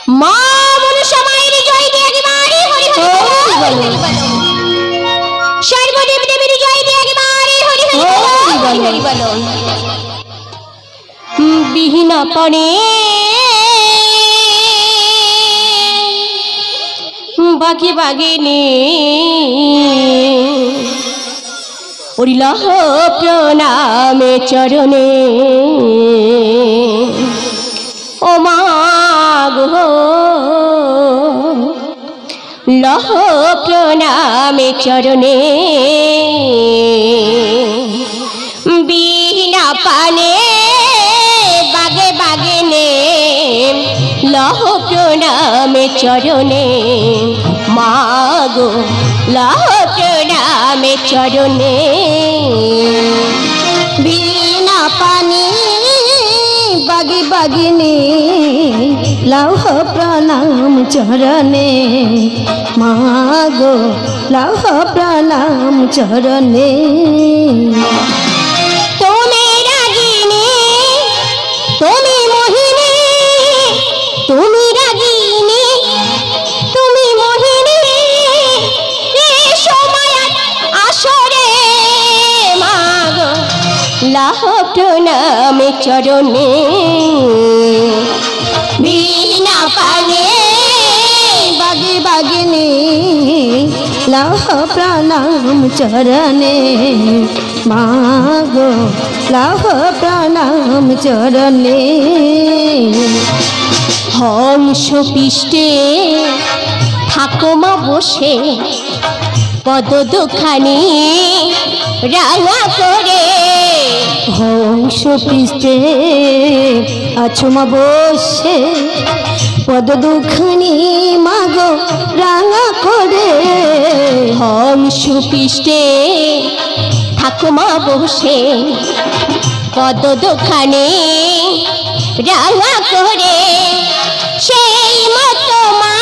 মা মনসা মায়ের জয় দিয়ে একেবারে হরি হরি বলো। সর্বদেব দেবীর জয় দিয়ে একেবারে হরি হরি বলো। বিহীনা পড়ে বাঘে বাঘে নে উড়িলাহ প্রণামে চরণে ও মা গো লহ প্রণামে চরণে বিনা পানে বাগে বাগে নে লহ প্রণামে চরণে মা গো লহ প্রণামে চরণে বিনা পানি বাগি বাগিনী লৌহ প্রণাম চরণে মাগো লৌহ প্রণাম চরণে তুমি রাগিনী তুমি মোহিনী তুমি রাগিনী তুমি মোহিনী এই সময় আসরে মাগো লাহ প্রণামে চরণে বিনা পানে বাগি বাগিনী লৌহ প্রণাম চরণে মাগো লৌহ প্রণাম চরণে হংস পৃষ্ঠে থাকো মা বসে পদ দুখানি রাঙা করে হংস পৃষ্ঠে আছো মা বসে পদ দুখানি মাগো রাঙা করে হংস পৃষ্ঠে থাকো মা বসে পদ দুখানি রাঙা করে সেই মতো মা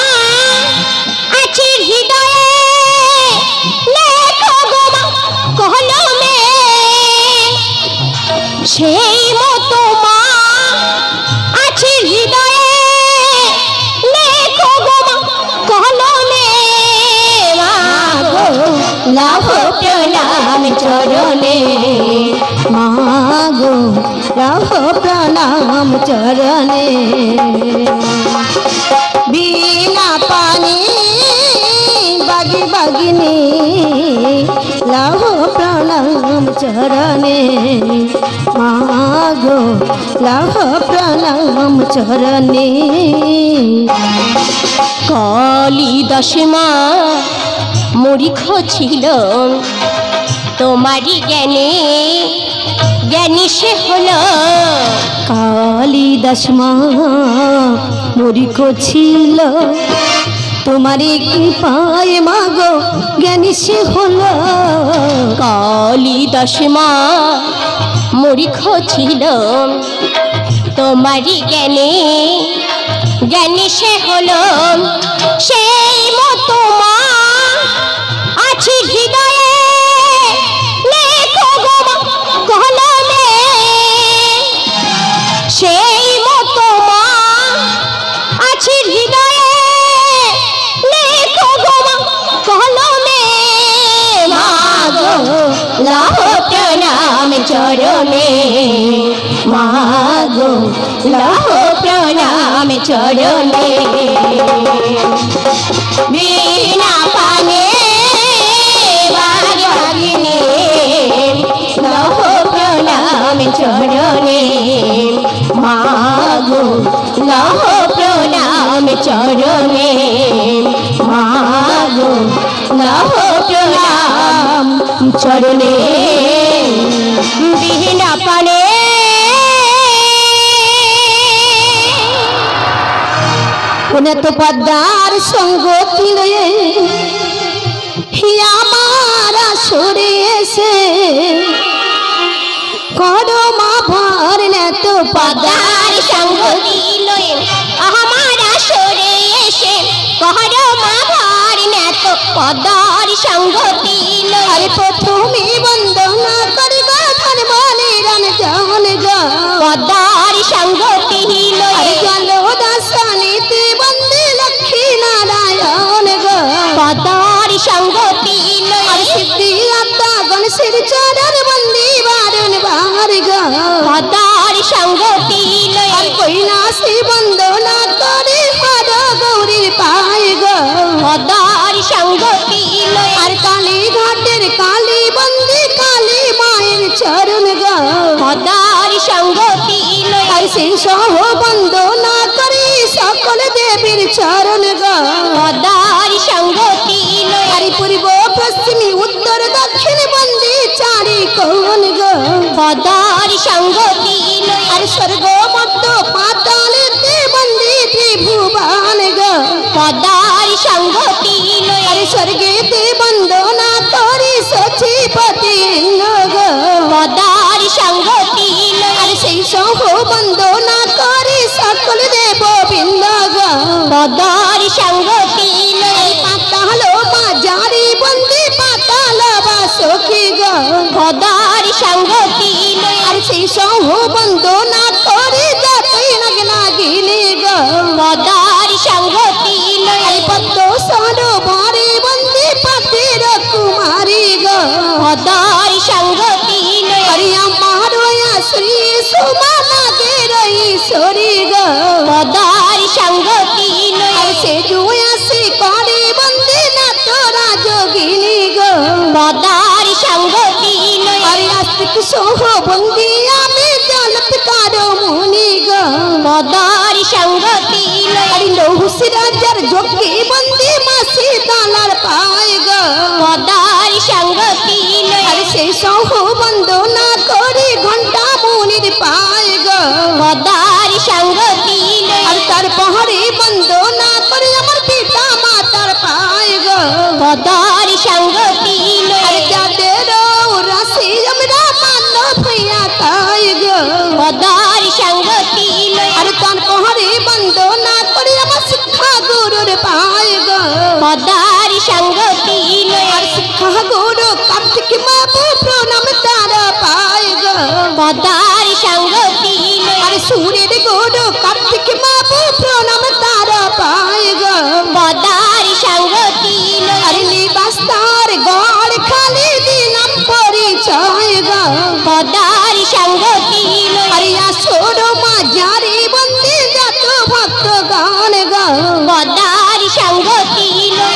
আছে হৃদয়ে লেখো গো মা কলমে সেই মতো মা আছে হৃদয়ে লেখো গো মা কলমে মাগো লাভ প্রণাম চরণে মাগো লাভ প্রণাম চরণে বিনা পানি বাগি বাগিনী লাভ প্রণাম চরণে মাগো লাভ প্রণাম চরণে কালিদাস মা মূর্খ ছিল তোমারই জ্ঞানে জ্ঞানী সে হলো কালিদাস মা মূর্খ ছিল তোমারই কৃপায় মাগো জ্ঞানী সে হলো কালিদাস মা মূর্খ ছিল তোমারই জ্ঞানে জ্ঞানী সে হলো সেই মতো মা আছে হৃদয়ে লেখো গো মা কলমে সেই মতো মা আছে হৃদয়ে লেখো গো মা কলমে মাগো লাহ প্রণাম চরণে মাগো লাহ প্রণাম চরণে বিনা পানে বাগিনী লাহ প্রণাম চরণে মাগো লাহ প্রণাম চরণে মাগো লাহ প্রণাম চরণে বিনা পানে কোনে তো পদ্মার সঙ্গতি লয়ে আমার আসরে এসে করো মা ভার নে তো পদ্মার সঙ্গতি লয়ে আমার আসরে এসে করো মা ভার নে তো পদ্মার সঙ্গতি লয়ে প্রথমে বন্দনা করিবা ধন মনে রান জান গা পদ্মার সঙ্গতি লয়ে জল দাসানিতে বন্দনা আসি বন্দনা করে হর গৌরীর পায় গো পদার সঙ্গতি লয়ে আর কালী ঘাটের কালী বন্দি কালী মায়ের চরণ গো পদার সঙ্গতি লয়ে আর সেই সহ বন্দনা করে সকল দেবীর চরণ গো পদার সঙ্গতি লয়ে আর পূর্ব পশ্চিমী উত্তর দক্ষিণ বন্দি চারি কোণ গো পদার সঙ্গতি লয়ে আর স্বর্গ মধ্য পাতালেতে বন্দি ত্রিভুবন গো পদার সঙ্গতি লয়ে আর স্বর্গেতে বন্দনা করি সচিপতি গো পদার সঙ্গতি লয়ে আর সেই সহ বন্দনা করি সকল দেব বৃন্দ গো পদার সঙ্গতি লয়ে পাতাল বাজারি বন্দি পাতাল বাসখী গো পদার সঙ্গতি লয়ে আর সেই সহ বন্দনা করি যতই নাগিনী গো পদার সঙ্গতি লয়ে পদ্ম সরোবরে বন্দি পাতির কুমারী গো পদার সঙ্গতি লয়ে হরি আমার শ্রী সুমানাদের ঈশ্বরী গো পদার সঙ্গতি আর লয়ে সে জুয়াসি করে বন্দি না তোরা যোগিনী গো পদার সঙ্গতি লয়ে হরি আস্তিক সহ বন্দি আমি জলত কারো মুনি গো পদার সঙ্গতি লয়ে হরি লৌসি রাজার যোগী বন্দি মাসি তালার পায় গো পদার সঙ্গতি আর লয়ে সেই সহ বন্দনা করি ঘন্টা মুনির পায় গো পদার সঙ্গতি আর লয়ে তার পহরে বন্দনা করি আমার পিতা মাতার পায় গো পদার সঙ্গতি আর লয়ে যাদের রাশি আমরা মান্য ভইয়া তাই গো পদার সঙ্গতি লয়ে আর তার পহরে বন্দনা করি আমার শিক্ষা গুরুর পায় গো পদার সঙ্গতি আর লয়ে শিক্ষা গুরু কার্তিক বাবু প্রণাম তার পায় গো পদার সঙ্গতি আর লয়ে সুরের গুরু কার্তিক বাবু প্রণাম তার পায় গো পদার সঙ্গতি আর লয়ে নিবাস তার গড় খালি দিলাম পরিচয় গো পদার সঙ্গতি লয়ে আর আসর মাঝারি বন্দি যত ভক্ত গান গো পদার সঙ্গতি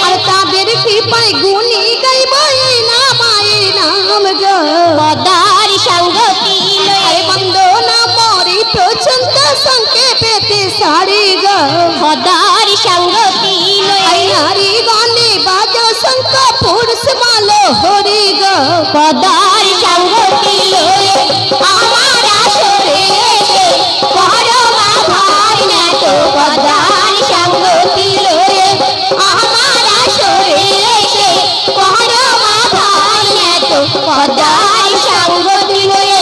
আর লয়ে তাদের কৃপায় গুণী গাইব এই নামায়ের নাম গো পদার সঙ্গতি আর লয়ে বন্দনা মরি প্রচন্ড সংক্ষেপেতে সারি গো পদার সঙ্গতি আর লয়ে নারী গানে বাজ শঙ্খ পুরুষ মালো হরি গো পদার সঙ্গতি লয়ে আমার আসরে এসে করো মা ভাই না তো পদার সঙ্গতি লয়ে আমার আসরে এসে করো মা ভাই না তো পদার সঙ্গতি লয়ে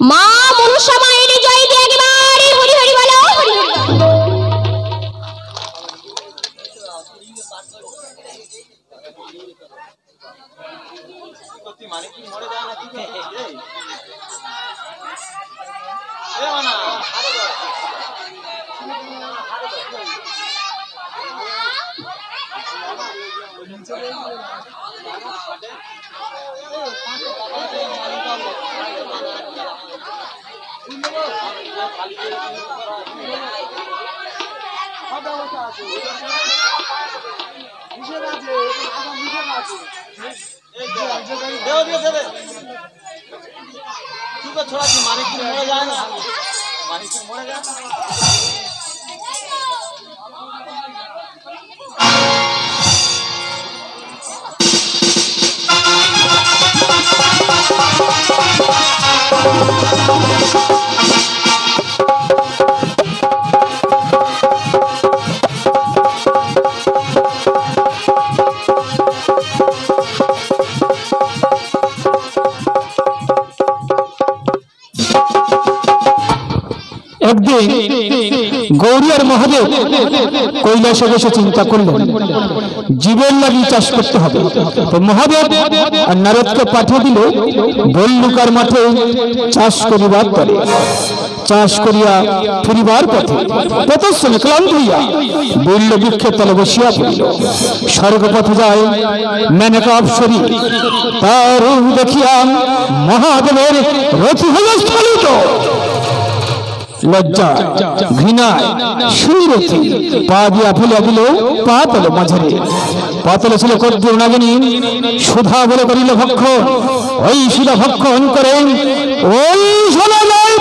মা মনসা মায়ের জয় দিয়ে একবারে হরি হরি বলো হরি হরি বলো। একদিন গৌরী আর মহাদেব কৈলাসে বসে চিন্তা করলেন জীবের লাগি চাষ করতে হবে। তো মহাদেব আর নারদকে পাঠিয়ে দিল বল্লুকার মাঠে চাষ করিবার পরে। চাষ করিয়া ফিরিবার পথে ততক্ষণে ক্লান্ত হইয়া বল্ল বৃক্ষের তলে বসিয়া পড়িল। স্বর্গপথে যায় মেনকা অপ্সরী, তার রূপ দেখিয়া মহাদেবের রথি হইয়া স্ফলিত। লজ্জা ঘৃণায় সুরথি পা দিয়া ফেলিয়া দিল পাতল মাঝারে। পাতলে ছিল কদ্দুর নাগিনী, সুধা বলে করিল ভক্ষণ। ওই সুধা ভক্ষণ করে ওই সোনা নয়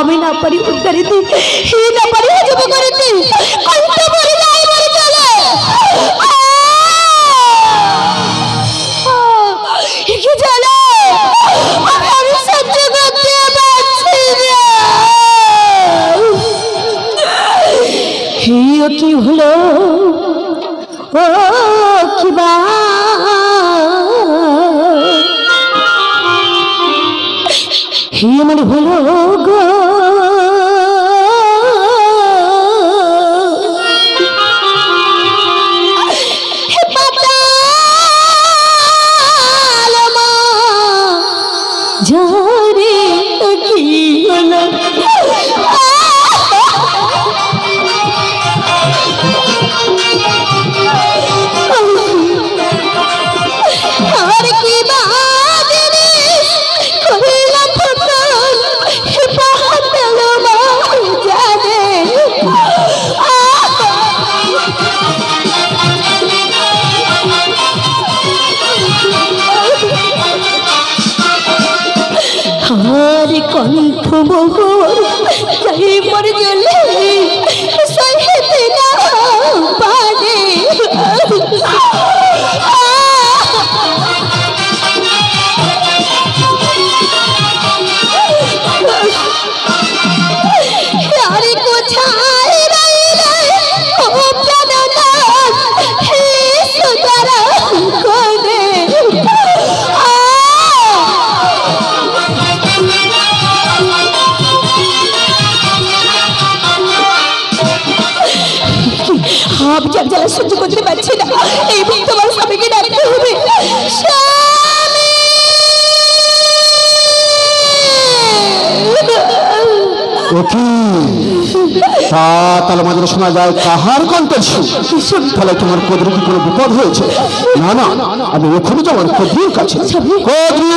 আমি না পারি উদ্ধারিতে, হি না পারি হজম করিতে, কষ্ট মরে যাই মরে চলে। কি চলে আমি সহ্য করতে পারছি না। হিও কি হলো ও কি বা হিমন হলো গো জানে কি হলো আর কি বা কণ্ঠ মোহর যাই মর গেলে সহিতে না পারে। আরে কোথায় রইলে ও প্রাণনাথ হে সুতরা করে। আমি যার জ্বালা সহ্য করতে পারছি না, এই ভক্ত তোমার স্বামীকে ডাকতে হবে। স্বামী তাহলে আমাদের শোনা যায় কাহার কণ্ঠে? তাহলে তোমার কদ্রু কি কোনো বিপদ হয়েছে? না না, আমি এখনই যাওয়ার কদ্রুর কাছে। কদ্রু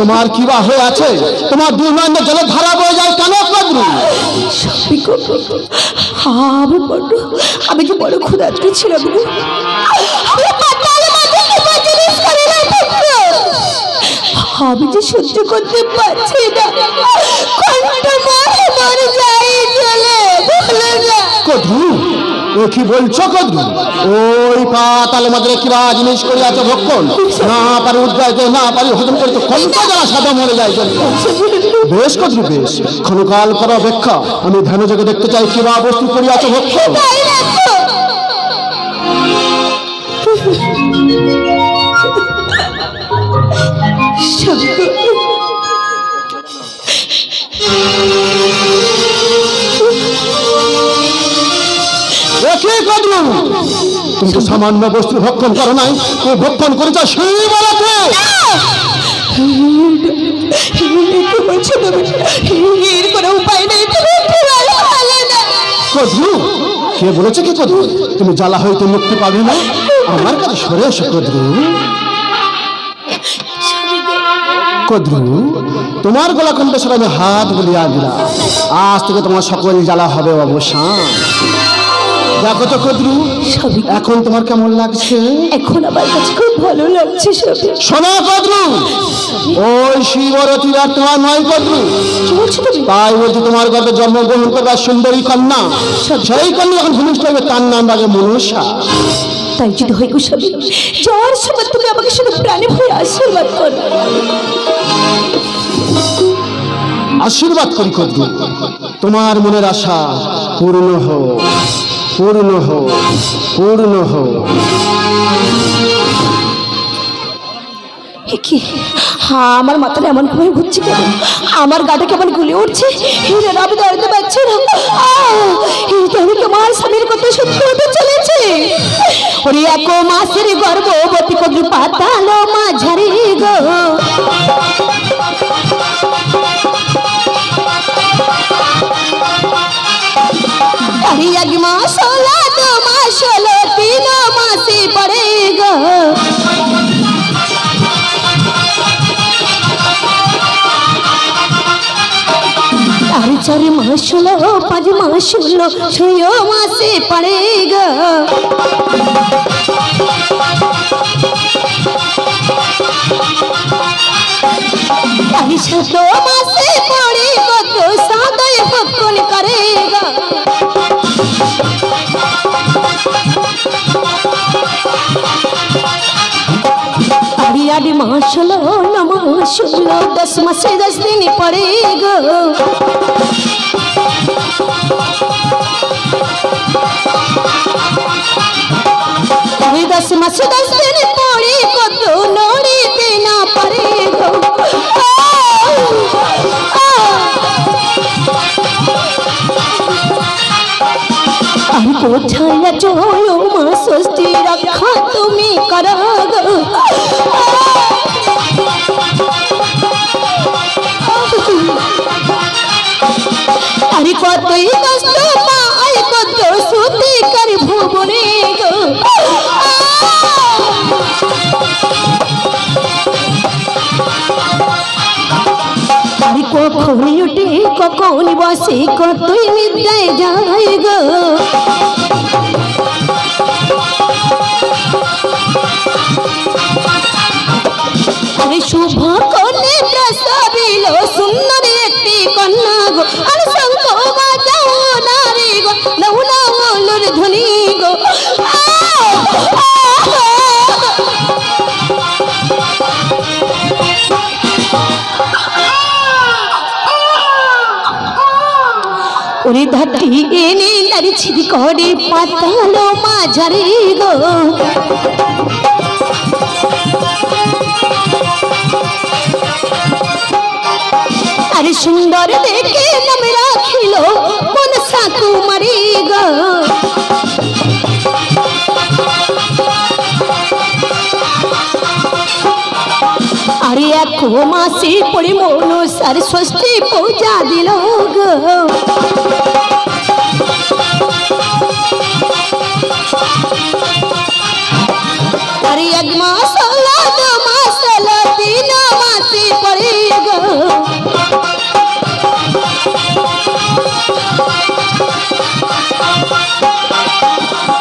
তোমার কি বা হয়ে আছে? তোমার দুই নয়নের জলে ধারা বয়ে যায় কেন কদ্রু? আমি কি বড় ক্ষুধার্ত ছিলাম, আমি যে সহ্য করতে পারছি না। কদ্রু ও কি বলছো কদ্রু? ওই পাতাল মাঝে কিবা জিনিস করিয়াছে ভক্ষণ, না পারি উদ্গাইতে না পারি হজম করতে কণ্ঠ যারা সাদা মরে যায়। বেশ কদ্রু বেশ, ক্ষণকাল করা অপেক্ষা, আমি ধ্যান জেগে দেখতে চাই কিবা বস্তু করিয়াছে ভক্ষণ। তুমি তো সামান্য বস্তু ভক্ষণ করো নাই, তুমি ভক্ষণ করেছ সেই বলাতে। কদ্রু কে বলেছে কি কদ্রু তুমি জ্বালা হইতে মুক্তি পাবে না? আমার কাছে সরে এসো কদ্রু। কদ্রু তোমার গলা কণ্ঠে আমি হাত বলিয়া দিলাম, আজ থেকে তোমার সকল জ্বালা হবে অবসান। দেখো তো কদ্রু, এখন তোমার কেমন লাগছে? এখন আমার কাছে খুব ভালো লাগছে স্বামী। শোনো কদ্রু, ওই শিবরতী আর তোমার নয় কদ্রু। কি বলছো তুমি? তাই বলছি তোমার গর্ভে জন্মগ্রহণ করবার সুন্দরী কন্যা, সেই কন্যা এখন ভূমিষ্ঠ হবে, তার নাম রাখবে মনসা। তাই যদি হয় গো স্বামী, যাওয়ার সময় তুমি আমাকে শুধু প্রাণে ভরে আশীর্বাদ করো। আশীর্বাদ করি কদ্রু, তোমার মনের আশা পূর্ণ হোক, পূর্ণ হোক, পূর্ণ হোক। কি হ্যাঁ, আমার মাথাটা এমন ভাবে ঘুরছে কেন? আমার গাটা কেমন গুলে উঠছে? আমি দাঁড়াতে পারছি না। আমি তোমার স্বামীর কথা সত্যি হতে চলেছে। ওরে এক মাসের গর্ভবতী কদ্রু পাতালো মাঝারি গো। আরে এক মাস হলো, দু মাস হলো, 3 মাসে পড়ে গো। আরে 4 মাস হলো, 5 মাস হলো, 6 মাসে পড়ে গো। আরে 7 মাসে পড়ে কত সাদায় ফকন করে গো। আরে 8 মাস হলো, 9 মাস হলো, 10 মাসে 10 দিন পড়ে গো। আরে 10 মাসে 10 দিন পড়ে কত নড়িতে না পারে গো। আমি কোথায় চলো মা, ষষ্ঠী রক্ষা তুমি করো গো। আরে কতই কষ্ট পাই, কত সুতি কর ভুবনে গো। আরে কখন উঠে কখন বসে, কতই নিদ্রায় যায় গো। আরে শুভ কন্যা প্রসবিল সুন্দর একটি কন্যা গো। আর শঙ্খ বাজাও নারী গো, নৌলা ওলুর ধ্বনি গো। ওরে ধাটি এনে নারী ছিদি করে পাতালো মাঝারি গো। আরে সুন্দর দেখে নাম রাখিল মনসা কুমারী গো। আরে 1 মাসে পড়ে মনসার ষষ্ঠী পূজা দিল গো। আরে 1 মাস হলো, 2 মাস হলো, 3 মাসে পড়ে গো।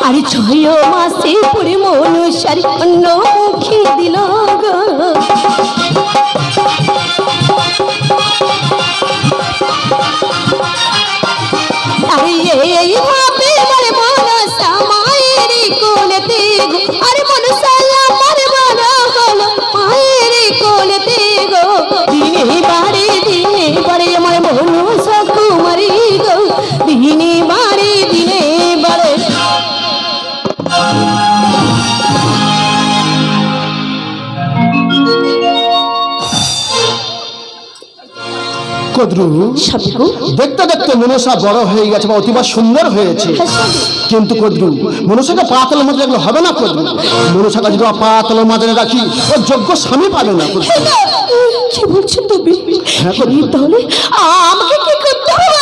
আরে 6 মাসে পড়ে মনসার অন্য মুখী দিল গো। আরে এই ভাবে মরে মনসা মায়ের কোলেতে গো। আরে মনসা আমার বড় হলো মায়ের কোলেতে গো। দিনে বাড়ি আমার মনসা কুমারী গো। দিনে বাড়ি কদ্রু, দেখতে দেখতে মনসা বড় হয়ে গেছে বা অতিবা সুন্দর হয়েছে, কিন্তু কদ্রু মনসাকে পাতল মাঝে রাখলে হবে না। কদ্রু মনসাকে যদি পাতল মাঝে রাখি, ও যোগ্য স্বামী পাবে না। কি বলছো তুমি? তাহলে আমাকে কি করতে হবে?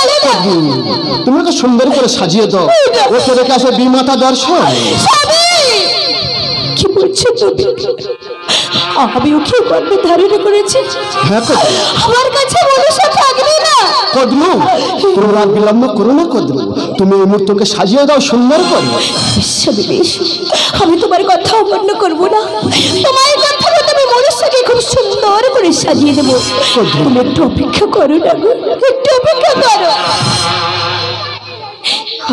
তুমি ওকে সুন্দর করে সাজিয়ে দাও, ও তো রেখে আসে বিমাতা দর্শন। কি বলছো তুমি? আমি ওকে গর্বে ধারণ করেছি, আমার কাছে মনসা থাকবে না। কদলু, তোমরা বিলম্ব করো না কদলু, তুমি এই মূর্তিকে সাজিয়ে দাও সুন্দর করে। বেশ, আমি তোমার কথা অমান্য করবো না, তোমার কথা মতো আমি মনুষ্যকে খুব সুন্দর করে সাজিয়ে দেবো। তুমি একটু অপেক্ষা করো না গো, একটু অপেক্ষা করো।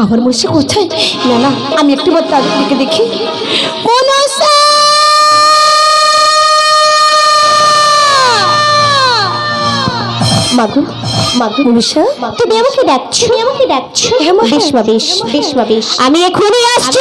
আমার মনুষ্য কোথায়? না না, আমি একটু তার দিকে দেখি। মনুষ্য, মাগো মাগো মনুষ্য, তুমি আমাকে ডাকছো? বেশ বা বেশ, আমি এখনই আসছি।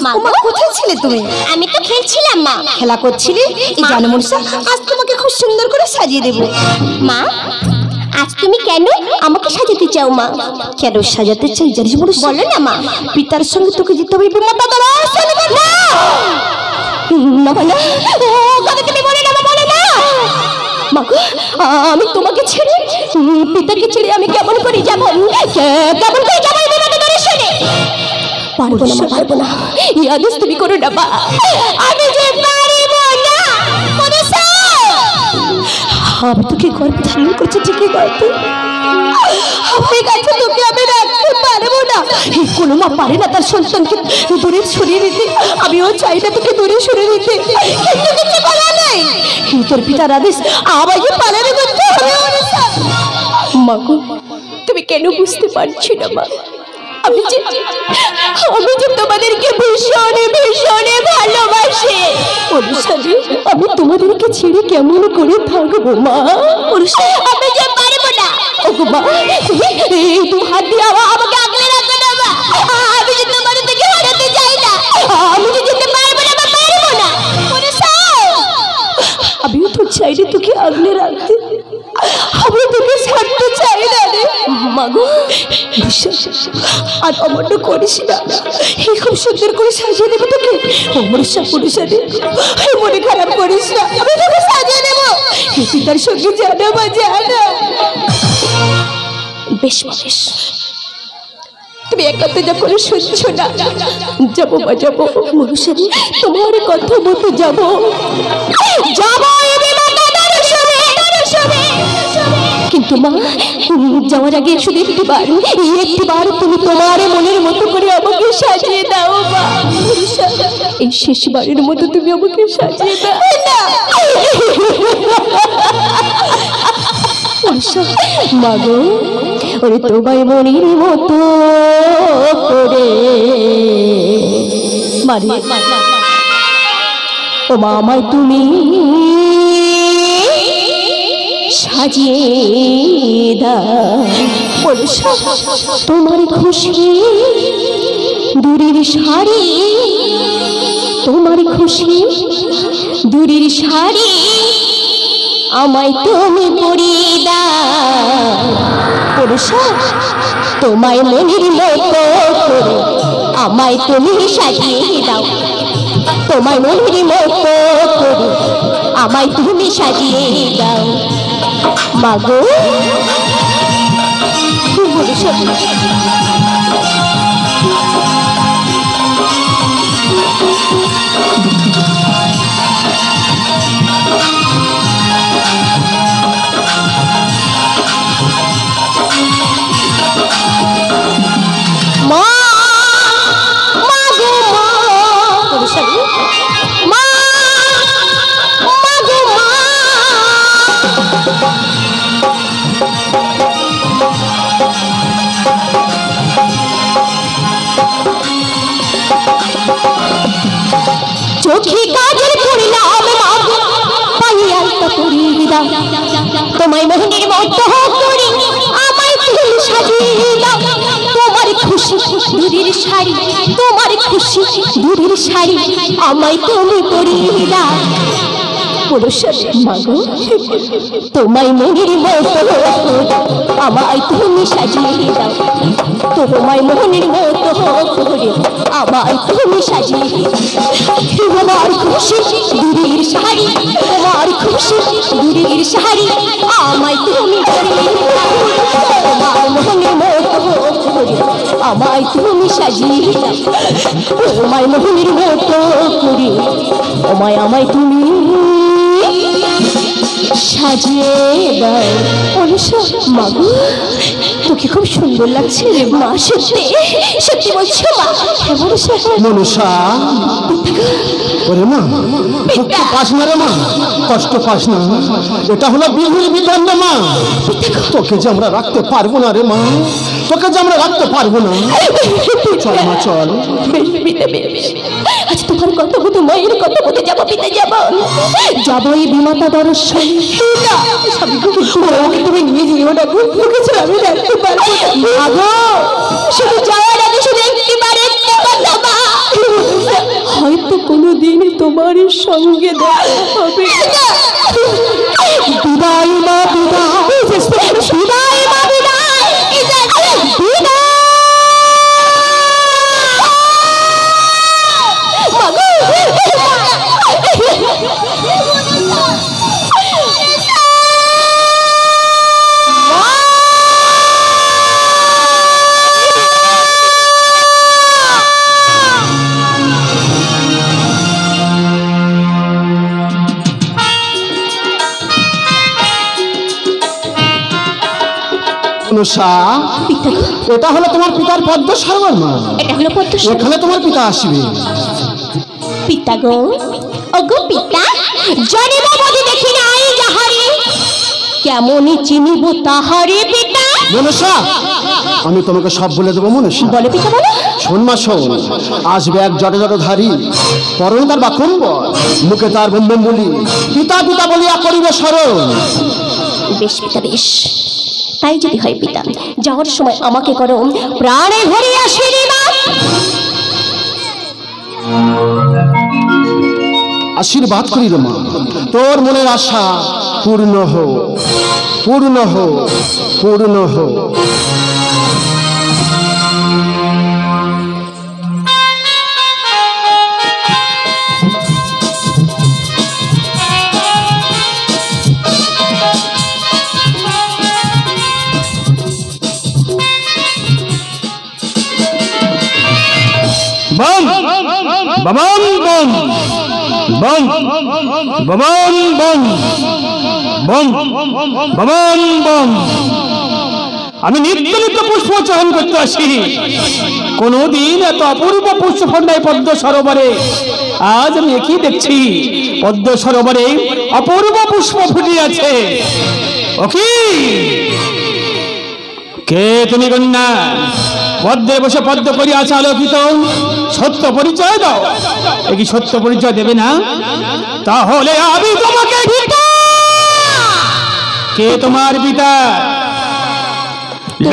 মা কোথায় ছিলে তুমি? আমি তো খেলছিলাম মা। খেলা করছিলে? এই জানো মনুষ্য, আজ তোমাকে খুব সুন্দর করে সাজিয়ে দেবো। মা, আজ তুমি কেন আমাকে সাজাতে চাও মা? কেন সাজাতে চাই জানিস মনুষ্য? বলো না মা। পিতার সঙ্গে তোকে যেতে হবে বিমাতা দ্বারা। না না, কথা তুমি বলে না, বলে না। মাগো, আমি তোমাকে ছেড়ে, পিতাকে ছেড়ে আমি কেমন করে যাবো? কেমন করে যাবো এই বিমাতা দর্শনে? পারবো না, পারবো না। এই আদেশ তুমি করো না মা। আমি যে পারবো না মনুষ্য। আমি তোকে গর্ভে ধারণ করছি ঠিকই, গর্ভে আমার কাছে তোকে আমি রাখতে পারবো না। কোনো মা পারে না তার সন্তানকে দূরে সরিয়ে দিতে, আমিও চাই না তোকে দূরে সরিয়ে দিতে, কিন্তু কিছু বলা নেই। তোর পিতার আদেশ আমাকে পালন করতে হবে। মাগো, তুমি কেন বুঝতে পারছি না মা? আমি যে তোমাদেরকে ভীষণে ভীষণে ভালোবাসি। অনুসারী, আমি তোমাদেরকে ছেড়ে কেমন করে থাকবো মা? আমি যে পারবো না। ওগো মা, এই দু হাত দিয়ে আমাকে আগলে রাখো না মা। আমি যে তোমার থেকে হারাতে চাই না, আমি যে যেতে পারবো না, পারবো না। আমিও তো চাই রে তোকে আগলে রাখতে, আমি তোকে ছাড়তে চাই না রে মাগো। আর অমন্য করিস না, এই খুব সুন্দর করে সাজিয়ে দেবো তোকে। অমরসা পুরুষারে মনে খারাপ করিস না, আমি তোকে সাজিয়ে দেবো। পিতার সঙ্গে জানা বা জানা। বেশ বেশ, তুমি একাতে যা করে শুনছো না, যাবো মা যাবো। মনুষ্যরে তোমার কথা মতো যাবো, যাবো কিন্তু মা যাওয়ার আগে শুধু একটিবার তুমি তোমার মনের মতো করে আমাকে সাজিয়ে দাও মা। এই শেষবারের মতো তুমি আমাকে সাজিয়ে দাও না মাগো। ওরে তোমায় মনের মতো করে মারে ও মা, আমায় তুমি সাজিয়ে দাও। তোমার খুশি দূরের শাড়ি, তোমার খুশি দূরের শাড়ি আমায় তুমি পরিয়ে দাও। তোমায় মনের মতো করে আমায় তুমি সাজিয়ে দাও। তোমায় মনের মতো করে আমায় তুমি সাজিয়ে দাও মাগো। চোখে কাজল পড়লাম মাগো, পায়ে আলতা পরিয়ে দাও। তোমায় মোহনের মতো করে আমায় তুমি সাজিয়ে দাও। তোমার খুশি দুধের শাড়ি, তোমার খুশি দুধের শাড়ি, আমায় তুমি পরিয়ে দাও। মাগো তোমায় মনের মতো আমায় তুমি সাজিয়ে দাও, তোমায় মনের মতো করে আমায় তুমি সাজিয়ে দাও। তোমার খুশি দুধের শাড়ি, তোমার খুশি দুধের শাড়ি, আমায় তুমি পরিয়ে দাও, তোমার মনের মতো করে আমায় তুমি সাজিয়ে দাও, তোমায় মনের মতো করে আমায় তুমি সাজিয়ে দাও। অনুষা মাগো তোকে খুব সুন্দর লাগছে রে মা, সত্যি সত্যি বলছো মা? মনুষা ওরে মা, কষ্ট পাস না রে মা, কষ্ট পাস না, এটা হলো বিধির বিধান রে মা। তোকে যে আমরা রাখতে পারবো না রে মা, তোকে যে আমরা রাখতে পারবো না। চল মা চল। আজ তোমার কত কত মায়ের কত কত যাবো পিতা যাবো যাবো এই বিমাতা দর্শন। তুমি নিয়ে যেও না, মুখে ছিল আমি রাখতে পারবো না। শুধু যাওয়ার আগে শুধু একটিবারে হয়তো কোনোদিন তোমার সঙ্গে দেখা হবে। বিদায় মা বিদায়, বিদায় মা বিদায়, বিদায়। এটা হলো তোমার পিতার পদ্ম সরোবর মা, এটা হলো পদ্ম সরোবর। এখানে তোমার পিতা আসবে। পিতা গো, ওগো পিতা, জানিব বলি দেখি নাই যাহারে, কেমনই চিনিব তাহারে পিতা। মনুষা আমি তোমাকে সব বলে দেবো মনুষা। বলে পিতা বলো। শোন মা শোন, আসবে এক জটধারী, পরনে তার বা কুম্বল, মুখে তার বম্বম বলি, পিতা পিতা বলিয়া করিবে স্মরণ। বেশ পিতা বেশ, তাই যদি হয় পিতা, যাওয়ার সময় আমাকে করো প্রাণে ভরে আশীর্বাদ। আশীর্বাদ করি রে মা, তোর মনের আশা পূর্ণ হোক, পূর্ণ হোক, পূর্ণ হোক। বম বম বম বম বম বম বম বম বম। আমি নিত্য নিত্য পুষ্প চয়ন করতে আসি, কোনদিন এত অপূর্ব পুষ্প ফন্ডায় পদ্ম সরোবরে। আজ আমি কি দেখছি, পদ্ম সরোবরে অপূর্ব পুষ্প ফুটে আছে। ওকি কে তুমি কন্যা? পদ্মে বসে পদ্ম করি আছে আলোকিত, সত্য পরিচয় দাও। এ কি সত্য পরিচয় দেবে না? তাহলে আমি তোমাকে কে তোমার পিতা?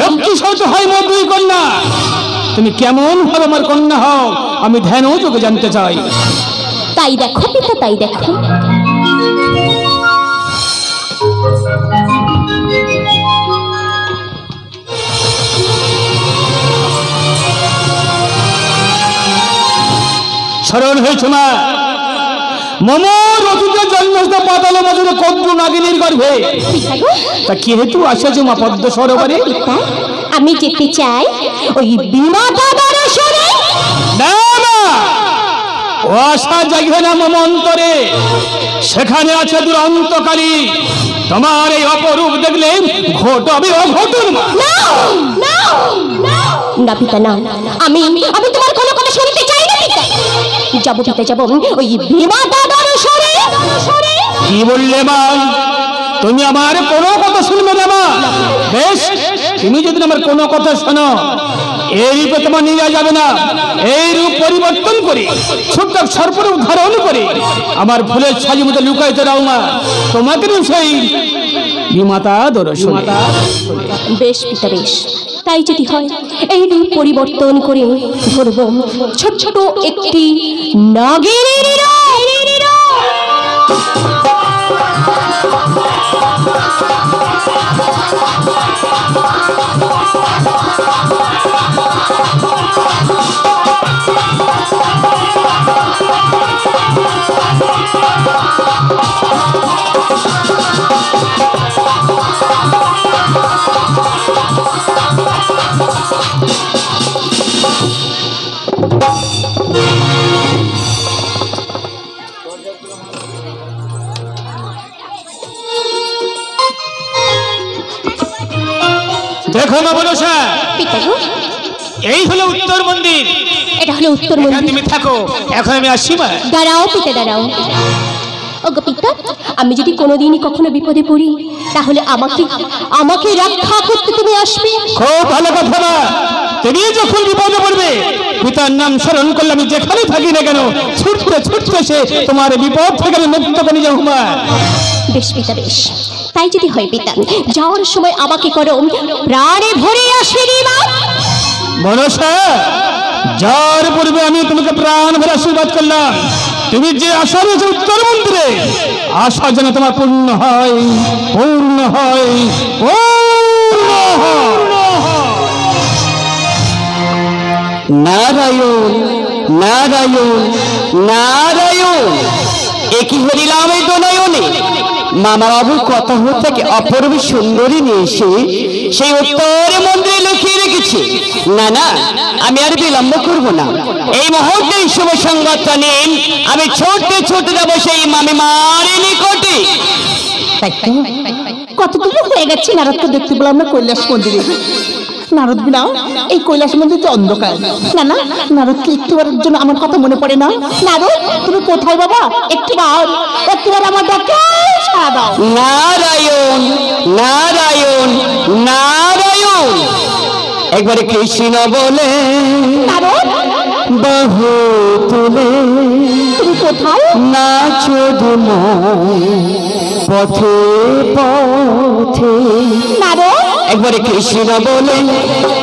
লক্ষ্মী সহ্য হয় মোর দুই কন্যা, তুমি কেমন ভাবে আমার কন্যা হও আমি ধ্যান ও যোগে জানতে চাই। তাই দেখো পিতা, তাই দেখো। স্মরণ হয়েছে মা, মমর অতীত জন্মস্থ পাতাল মজুরে কদ্রু নাগিনীর গর্ভে। তা কি হেতু আসেছো মা পদ্ম সরোবরে? আমি যেতে চাই ওই বিমাতা দর্শনে। না না, ও আশা জাগবে না মম অন্তরে, সেখানে আছে দুরন্তকারী। তোমার এই অপরূপ দেখলে ঘটবে অঘটন। না পিতা না, আমি আমি তোমার কোনো কথা শুনতে চাই না পিতা। যাবো পিতা যাবো ওই বিমাতা দর্শনে। কি বললে মা? তুমি আমার কোনো কথা শুনবে না মা? বেশ, তুমি যদি আমার কোনো কথা শোনো এই রূপে তোমার নিয়ে যাওয়া যাবে না। এই রূপ পরিবর্তন করে ছোট্ট সর্পরূপ ধারণ করে আমার ফুলের ছাজি মধ্যে লুকাইতে দাও মা, তোমাকে সেই বিমাতা দর্শন। বেশ পিতা বেশ, তাই যদি হয় এই রূপ পরিবর্তন করে ধরব ছোট ছোট একটি নাগিনীর রূপ। দেখো মা মনসা, পিতাগো, এই হলো উত্তর মন্দির। এটা হলো উত্তর এখানে মন্দির। তুমি থাকো, এখন আমি আসছি মা। দাঁড়াও পিতা দাঁড়াও। ওগো পিতা, আমি যদি কোনোদিনই কখনো বিপদে পড়ি তাহলে আমাকে আমাকে রক্ষা করতে তুমি আসবে। খুব ভালো কথা মা, তুমি যখন বিপদে পড়বে পিতার নাম স্মরণ করলে আমি যেখানে থাকি না কেন ছুটতে ছুটতে সে তোমার বিপদ থেকে আমি মুক্ত করে যাবো মা। বেশ পিতা বেশ, তাই যদি হয় পিতা, যাওয়ার সময় আমাকে করো প্রাণে ভরে আশীর্বাদ। মনসা, যার পূর্বে আমি তোমাকে প্রাণ ভরে আশীর্বাদ করলাম, তুমি যে আশা রয়েছে উত্তর মন্দিরে, আশা যেন তোমার পূর্ণ হয়, পূর্ণ হয়, পূর্ণ হয়। নারায়ণ নারায়ণ নারায়ণ, একই হরিলাম এই দোনয়নে মামা বাবুর কথা থেকে অপূর্ব সুন্দরী নিয়ে এসে সেই উত্তর মন্দিরে লুকিয়ে রেখেছে। না না, আমি আর বিলম্ব করবো না, এই মুহূর্তে শুভ সংবাদটা নিয়ে আমি ছোটে ছোটে যাবো সেই মামি মারি নিকটে। কত দূর হয়ে গেছে নারদকে দেখতে পেলাম না কৈলাস মন্দিরে। নারদ বিনা এই কৈলাস মন্দির তো অন্ধকার। না না, নারদকে একটিবারের জন্য আমার কথা মনে পড়ে না। নারদ, তুমি কোথায় বাবা? একটিবার আমার ডাকে সাড়া দাও। নারায়ণ নারায়ণ নারায়ণ, একবারে কৃষ্ণ বলে নারদ, বাহু তুলে তুমি কোথায়? নাচো পথে পথে। নারদ, একবারে কৃষ্ণ বলে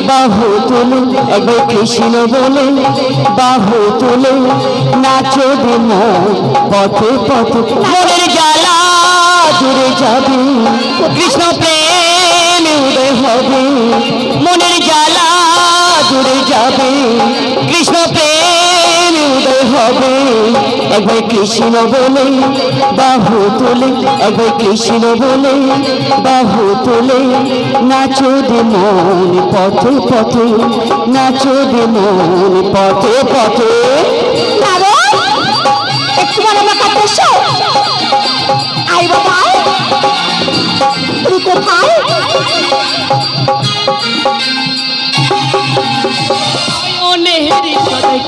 বাহু তুলে, একবার কৃষ্ণ বলে বাহু তুলে নাচো পথে পথে। মনের জ্বালা দূরে যাবে, কৃষ্ণ প্রেম উদয় হবে। মনের জ্বালা দূরে যাবে, কৃষ্ণ প্রেম উদয় হবে। একবার কৃষ্ণ বলে বাহু তুলে, একবার কৃষ্ণ বলে বাহু তুলে নাচো মন পথে পথে, নাচো মন পথে পথে। নারদ, একটিবার আমার কাছে এসো। আই বাবা, তুমি কোথায়?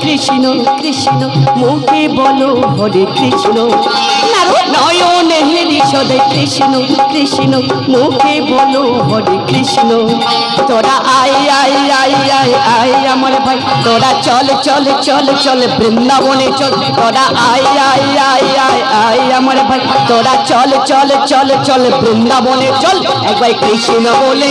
কৃষ্ণ কৃষ্ণ মুখে বলো হরে কৃষ্ণ। নয়নে হেরি সদয় কৃষ্ণ কৃষ্ণ মুখে বলো হরে কৃষ্ণ। তোরা আয় আয় আয় আয় আয় আমার ভাই, তোরা চল চল চল চল বৃন্দাবনে চল। তোরা আয় আয় আয় আয় আয় আমার ভাই, তোরা চল চল চল চল বৃন্দাবনে চল। একবার কৃষ্ণ বলে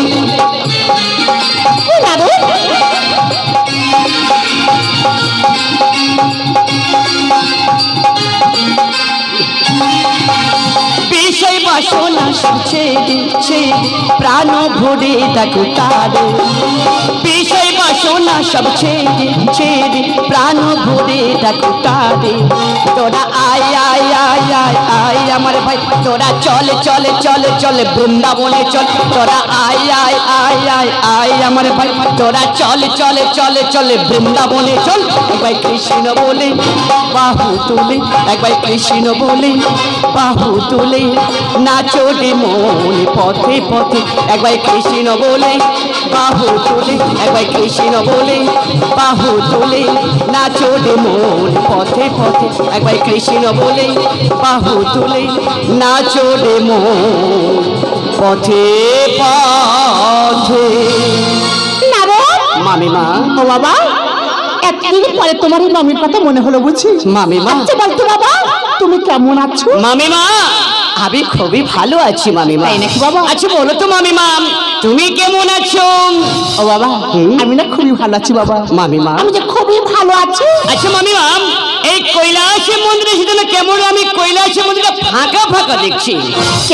বিষয় বাসনা সব ছেড়ে ছেড়ে প্রাণ ভরে দেখো তারে। বিষয় বাসনা সব ছেড়ে ছেড়ে প্রাণ ভরে দেখো তারে। তোরা আয় আয় আয় আয় আয় আমার ভাই, তোরা চল চল চল চল বৃন্দাবনে চল। তোরা আয় আয় আয় আয় আয় আমার ভাই, তোরা চল চল চল চল বৃন্দাবনে চল। একবার কৃষ্ণ বলে বাহু তুলে, একবার কৃষ্ণ বলে বাহু তুলে নাচো রে মন পথে পথে। একবার কৃষ্ণ বলে বাহু তুলে, একবার কৃষ্ণ বলে বাহু তুলে নাচো রে মন পথে পথে। একবার কৃষ্ণ বলে বাহু তুলে নাচো রে মন পথে পথে। মা মামিমা। ও বাবা, এতদিন পরে তোমার এই মামির কথা মনে হলো বুঝি? মামিমা। আচ্ছা বলতো বাবা, তুমি কেমন আছো? মামিমা, আমি খুবই ভালো আছি মামিমা। তাই নাকি বাবা? আচ্ছা বলো তো মামিমা, তুমি কেমন আছো? ও বাবা, আমি না খুবই ভালো আছি বাবা। মামিমা। আমি যে খুবই ভালো আছি। আচ্ছা মামিমা, এই কৈলাসে মন্দিরে সেজন্য কেমন আমি কৈলাসে মন্দিরটা ফাঁকা ফাঁকা দেখছি।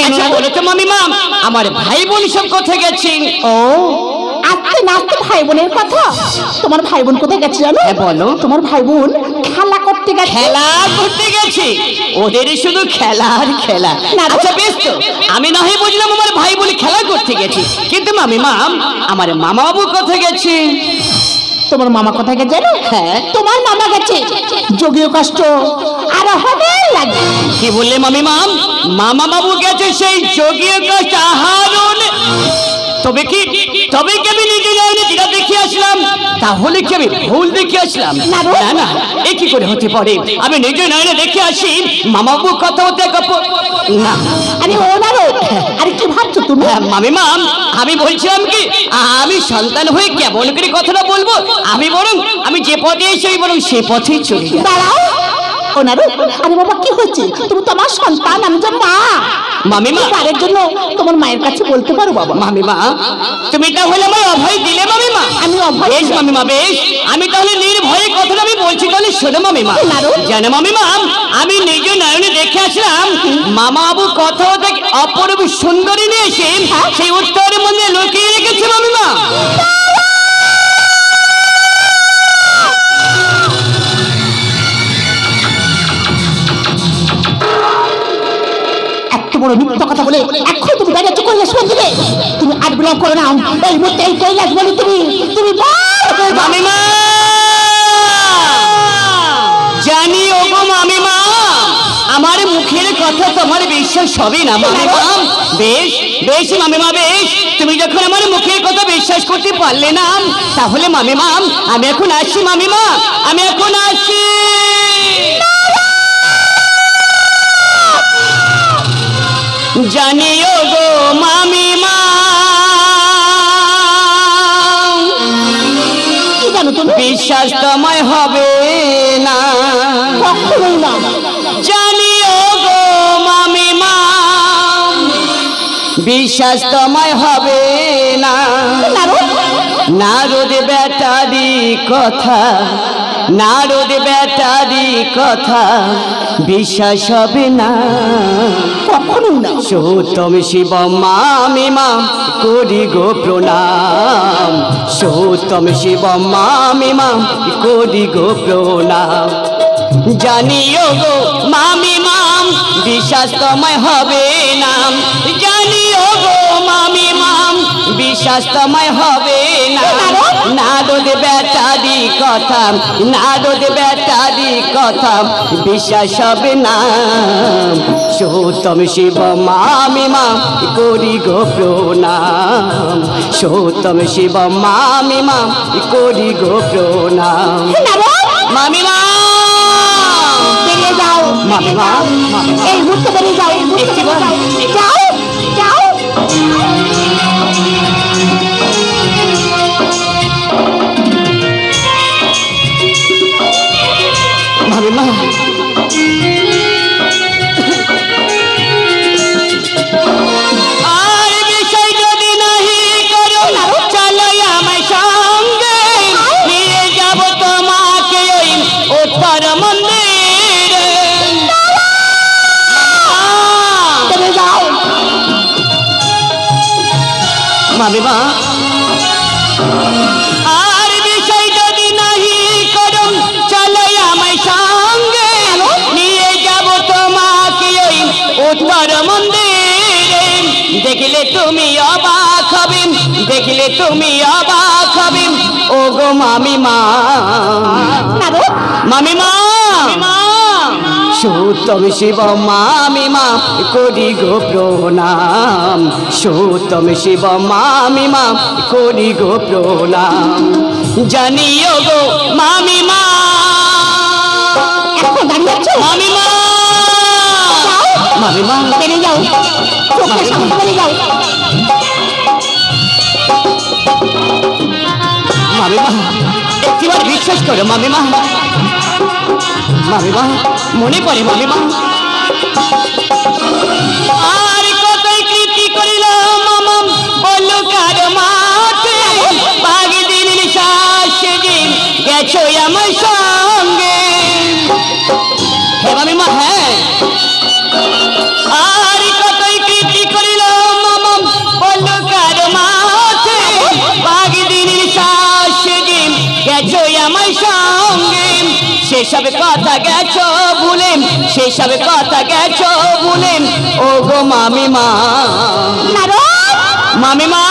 আচ্ছা বলো তো মামিমা, আমার ভাই বোন সব কোথায় গেছে? ও আজকে নাচতে ভাই বোনের কথা। তোমার ভাই বোন কোথায় গেছে জানো? হ্যাঁ বলো। তোমার ভাই বোন খেলা করতে গেছে। খেলা করতে গেছে? ওদের শুধু খেলা আর খেলা। না, আচ্ছা বেশ তো, আমি না হয় বুঝলাম আমার ভাই বোন খেলা করতে গেছে, কিন্তু মামিমা আমার মামা বাবু কোথায় গেছে? তোমার মামা কোথায় গেছে জানো? হ্যাঁ। তোমার মামা গেছে যোগীয় কষ্ট আর হবে লাগে। কি বললে মামিমা? মামা বাবু গেছে সেই যোগীয় কষ্ট আহরণ? তবে কি আমি নিজে নয়নে যেটা দেখে আসলাম, তাহলে কি আমি ভুল দেখে আসলাম? না গো। না না, এ কি করে হতে পারে? আমি নিজে নয়নে দেখে আসি মামা বাবু কথা হতে না। আরে ও না গো, আরে কি ভাবছো তুমি? মামিমা, আমি বলছিলাম কি, আমি সন্তান হয়ে কেমন করে কথাটা বলবো? আমি যে পথে এসে বরং সে পথেই চলে যাই। দাঁড়াও ওনারও। আরে বাবা কি হচ্ছে? তুমি তো আমার সন্তান, আমি যে মা। মামিমা। তার জন্য তোমার মায়ের কাছে বলতে পারো বাবা। মামিমা, তুমি তাহলে আমার অভয় দিলে মামিমা? আমি অভয় বেশ মামিমা, বেশ। আমি তাহলে নির্ভয়ে কথাটা আমি বলছি, তাহলে শোনো মামিমা। জানো মামিমা, আমি নিজ নয়নে দেখে আসলাম মামা বাবু কথা থেকে অপূর্ব সুন্দরী নিয়ে এসে সেই উত্তরের মধ্যে লুকিয়ে রেখেছে মামিমা। বড় মিথ্যা কথা বলে এখন তুমি দাঁড়িয়ে আছো কৈলাস মন্দিরে। তুমি আর বিলম্ব করো না, এই মুহূর্তে এই কৈলাস বলে তুমি মামিমা। জানি ও গো মামিমা, আমার মুখের কথা তোমার বিশ্বাস হবে না মামিমা। বেশ বেশ মামিমা, বেশ। তুমি যখন আমার মুখের কথা বিশ্বাস করতে পারলে না, তাহলে মামিমা আমি এখন আসি মামিমা, আমি এখন আসি। জানিও গো মামিমা, বিশ্বাস তোমায় হবে না, কখনোই না। জানিও গো মামিমা, বিশ্বাস তোমায় হবে না। নারদ বেটারি কথা, নারদ বেটারি কথা বিশ্বাস হবে না, কখনোই না। সৌতম শিব মামিমা করি গো প্রণাম, সৌতম শিব মামিমা করি গো প্রণাম। জানিও গো মামিমা, বিশ্বাস তোমায় হবে না, জানিও গো মামিমা, বিশ্বাস তোমায় হবে না। নারদ বেটারি কথা, নারদ বেটারি কথা বিশ্বাস হবে না, সৌতম শিব মামিমা করি গো প্রণাম, সৌতম শিব মামিমা করি গো প্রণাম। মামিমা বেরিয়ে যাও মামিমা, এই মুহূর্তে বেরিয়ে যাও, এই মুহূর্তে বেরিয়ে যাও, যাও যাও। মামিমা, আর বিষয় যদি নাহি করো, চলো আমায় সঙ্গে নিয়ে যাব তোমাকে ওই উত্তর মন্দিরে। বেরিয়ে যাও মামিমা, আর বিষয় যদি নাহি করো, চলো আমায় সঙ্গে নিয়ে যাব তোমাকে ওই উত্তর মন্দিরে। দেখলে তুমি অবাক হবে, দেখলে তুমি অবাক হবে ও গো মামিমা, মামিমা। সৌতম শিব মামিমা করি গো প্রণাম, সৌতম শিব মামিমা করি গো প্রণাম। জানিও গো মামিমা, এখন দাঁড়িয়ে আছো মামিমা, মামিমা বেরিয়ে যাও, চোখের সামনে বেরিয়ে যাও। মামিমা একটিবার বিশ্বাস করো মামিমা, মামিমা মনে পড়ে মামিমা আর কতই কীর্তি করিল মামা বললো কার মাঠে বাঘ দিনের শ্বাস দিন গেছো আমার সঙ্গে। হ্যাঁ মামিমা হ্যাঁ, আর কতই কীর্তি করিল মামা বললো কার মাঠে বাঘ দিনের শ্বাস দিন গেছো আমার সঙ্গে। সেসব কথা গেছো ভুলে, সেসব কথা গেছো ভুলে ও গো মামিমা, মামিমা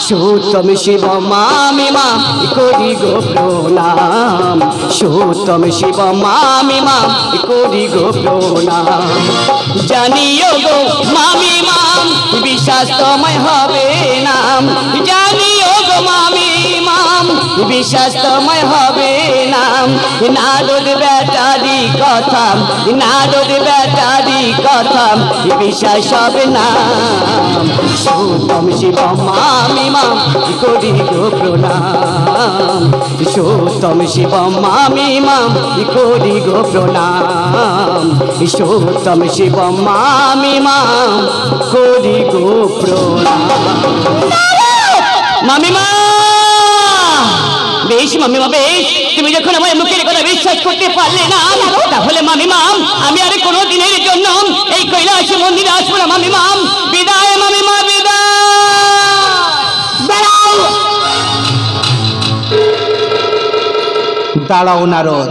সুতম শিব মামিমা করি গো প্রণাম, সুতম শিব মামিমা করি গো প্রণাম। জানিও গো মামিমা বিশ্বাস তোমায় হবে না, জানিও গো মামিমা বিশ্বাস তোমায় হবে না। নারদ বেটারি কথা, নারদ বেটারি কথা বিশ্বাস হবে না। সুতম শিব মামিমা করি গো প্রণাম, সুতম শিব মামিমা করি গো প্রণাম, সুতম শিব মামিমা করি গো প্রণাম। মামিমা বেশ মামিমা বেশ, তুমি যখন আমার মুখের কথা বিশ্বাস করতে পারলে না তাহলে মামিমা আমি আর কোনো দিনের জন্য এই কৈলাস মন্দিরে আসবো না মামিমা। বিদায় মামিমা বিদায়। দাঁড়াও নারদ,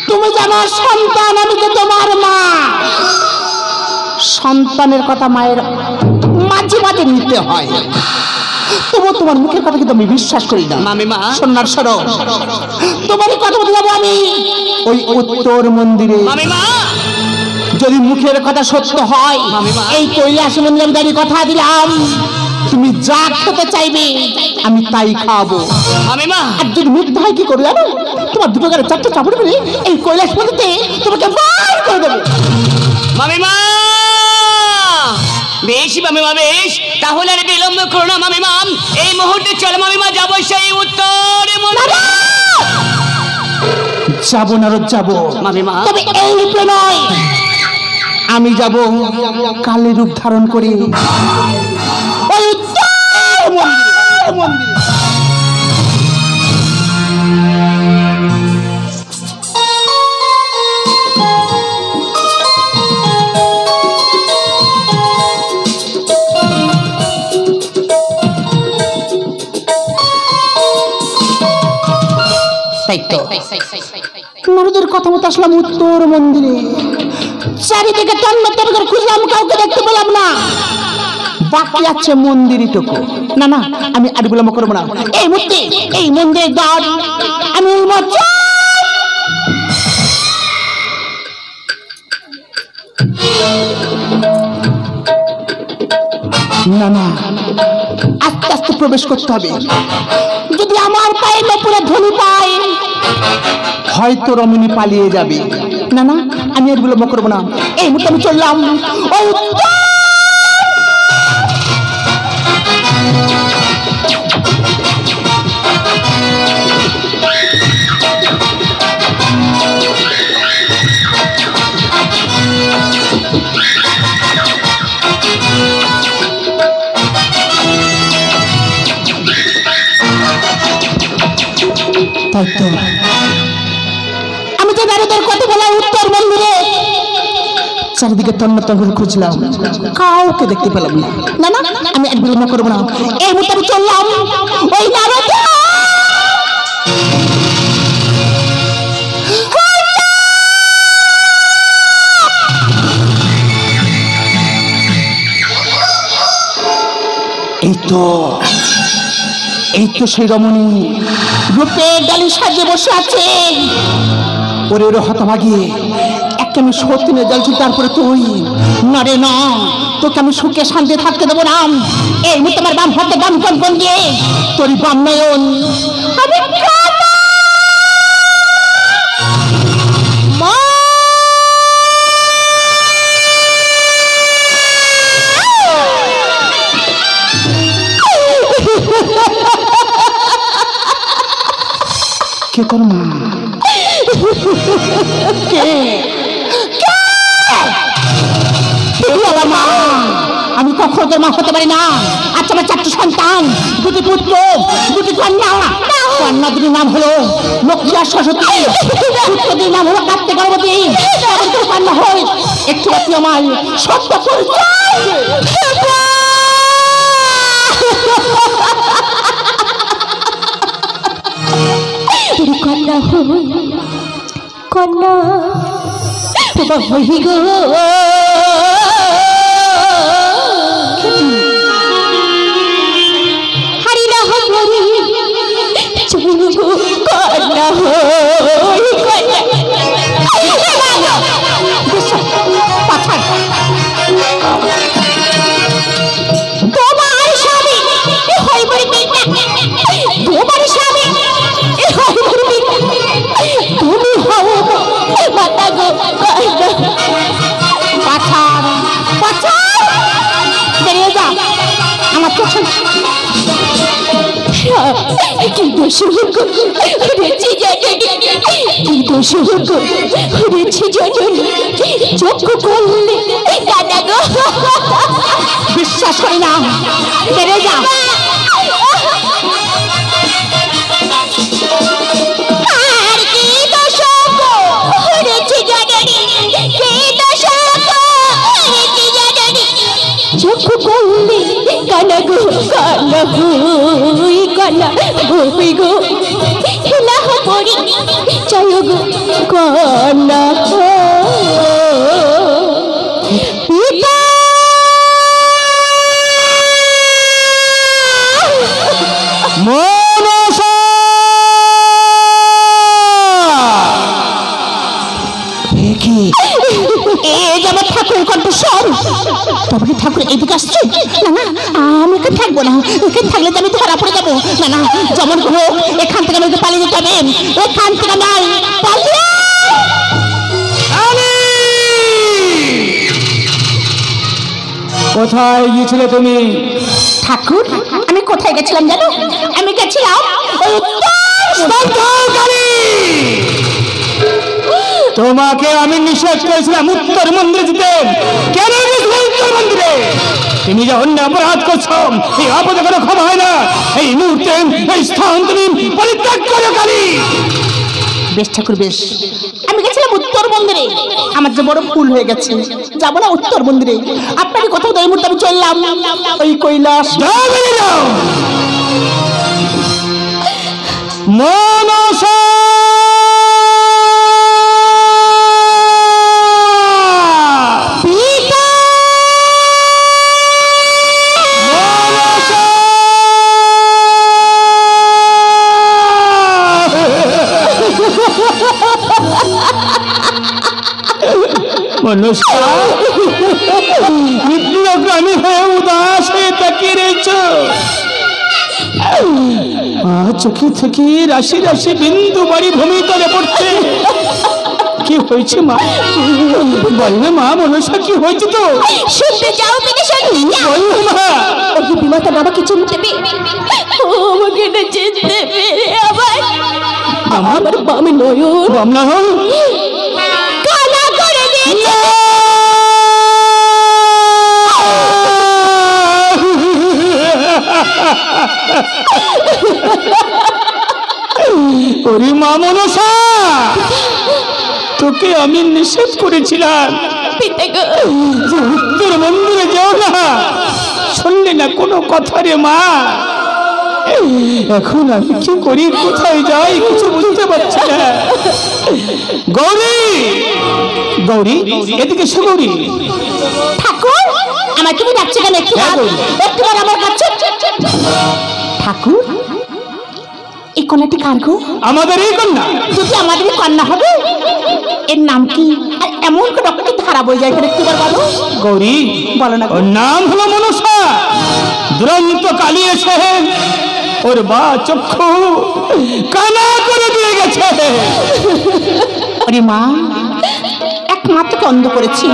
তুমি যে আমার সন্তান, আমি তো তোমার মা। সন্তানের কথা মায়ের মাঝে মাঝে নিতে হয়, তবু তোমার মুখের কথা কিন্তু আমি বিশ্বাস করি না মামিমা। সন্ন্যার সর তোমার কথা বলতে যাবো আমি ওই উত্তর মন্দিরে। মামিমা যদি মুখের কথা সত্য হয়, এই কৈলাস মন্দিরে আমি দাঁড়িয়ে কথা দিলাম, তুমি যা খেতে চাইবে আমি তাই খাওয়াবো। মামিমা আর যদি মিথ্যা হয় কি করবে জানো, তোমার দুটো গাড়ি চারটে চাপড় মেরে এই কৈলাস মন্দিরে তোমাকে বার করে দেবো। মামিমা বেশ মামিমা বেশ, তাহলে আর বিলম্ব করো না মামিমা, এই মুহূর্তে চলো মামিমা যাবো সেই উত্তর মন্দিরে। যাবো নারদ যাবো, মামিমা তবে এই রূপে নয়, আমি যাব কালী রূপ ধারণ করে ওই উত্তর মন্দিরে। নারদের কথা মতো আসলাম উত্তর মন্দিরে, চারিদিকে তন্নতন্ন করে খুঁজলাম, কাউকে দেখতে পেলাম না। বাকি আছে মন্দিরটুকু। না না, আমি আর বিলম্ব করবো না, এই মুহূর্তে এই মন্দিরের দ্বার আমি না না, আস্তে আস্তে প্রবেশ করতে হবে। যদি আমার পায়ে নপুরে ধুলি পায়, হয়তো রমণী পালিয়ে যাবে। না না, আমি আর বিলম্ব করবো না, এই মুহূর্তে আমি চললাম ওই উত্তর। তাই তো আমি যে নারীদের কথা বলা উত্তর মন্দিরে চারিদিকে তন্নতন্ন করে খুঁজলাম, কাউকে দেখতে পেলাম না। না না, আমি আর বিলম্ব করবো না, এই মুহূর্তে আমি চললাম ওই নারদ। এই তো সেই রমণী, রূপের ডালি সাজে বসে আছে। ওরে ওরে হতভাগী, একটা আমি সত্যিনে জ্বলছি, তারপরে তুই না রে না, তোকে আমি সুখে শান্তি থাকতে দেবো না। এই মুহূর্তে আমার বাম হাতে বাম কন দিয়ে তোর বাম নয়ন আমি মা আমি কখনো তোর মা হতে পারি না। আচ্ছা, আমার 4টি সন্তান, 2টি পুত্র, 2টি কন্যা। কন্যা দুটির নাম হলো লক্ষ্মী আর সরস্বতী, পুত্রদের নাম হলো কার্তিক গর্ভবতী। কন্যা হয় একটু বাকি আমার সত্য পরিচয়। কন্যা কন্যা গো হারিনা হরি চলো গো কন্যা তোমার স্বামী হয় বলবি, তোমার স্বামী হয় বলবি, তুমি হও মাতা গো কন্যা। পাছার পাছার বেরিয়ে যা আমার চোখ। কি দোষ করেছি জানি, কি দোষ করেছি জানি, চোখ করলে দাদা গো বিশ্বাস করি না। বেরিয়ে যা। আর কি দোষ করেছি জানি, কি দোষ করেছি জানি, চোখ করলে কানা গো কানা হই কানা হই গো হিলা পড়ি চাই গো কানা পিতা মনসা। আমার ঠাকুর কণ্ঠস্বর। তবে কি ঠাকুর এদিকে আসছে? না না, আমি এখানে থাকবো না। এখানে থাকলে তো আমি ধরা পড়ে যাবো। না না, যেমন হোক এখান থেকে আমাকে পালিয়ে যেতে হবে। এখান থেকে আমি পালিয়ে। কোথায় গিয়েছিলে তুমি? ঠাকুর, আমি কোথায় গেছিলাম জানো? আমি গেছিলাম তোমাকে আমি নিষেধ করেছিলাম উত্তর মন্দিরে যেতে। কেন গেছিলে উত্তর মন্দিরে? তুমি যে অন্য অপরাধ করছো, এই অপরাধ কোনো ক্ষমা হয় না। এই মুহূর্তে এই স্থান তুমি পরিত্যাগ করো কালী। বেশ ঠাকুর বেশ, আমি গেছিলাম উত্তর মন্দিরে। আমার যে বড় ভুল হয়ে গেছে, যাবো না উত্তর মন্দিরে। আপনার কোথাও এই মুহূর্তে আমি চললাম ওই কৈলাস। মনসা মনসা নিত্যগ্রামী হয়ে উদাস হয়ে তাকিয়ে রয়েছ। চোখে থেকে রাশি রাশি বিন্দু বাড়ি ভূমি তলে পড়ছে। কি হয়েছে মা? বলবে মা মনসা, কি হয়েছে? তো শুনতে যাও বলবে মা। বিমাতা বাবাকে চিনতে দেবে, আমাকে না চিনতে দেবে। আমার বামে নয়ন বামনা হল কালা করে দিয়েছে। ওরে মা মনসা, তোকে আমি নিষেধ করেছিলাম যে উত্তর মন্দিরে যাও না। শুনলে না কোনো কথা রে মা। এখন আমি কি করি, কোথায় যাই কিছু বুঝতে পারছি না। গৌরী, গৌরী এদিকে এসো। গৌরী ঠাকুর, আমার তুমি ডাকছে কেন? একটুবার আমার কাছে। ঠাকুর, এই কন্যাটি কার গো? আমাদের এই কন্যা। যদি আমাদের কন্যা হবে, এর নাম কি? আর এমন করে রক্ত ধারা বই যায় একটুবার বলো। গৌরী বলো না। ওর নাম হলো মনসা। দুরন্ত কালী এসে ওর বা চক্ষু কানা করে দিয়ে গেছে। আরে মা, একমাত্র অন্ধ করেছি,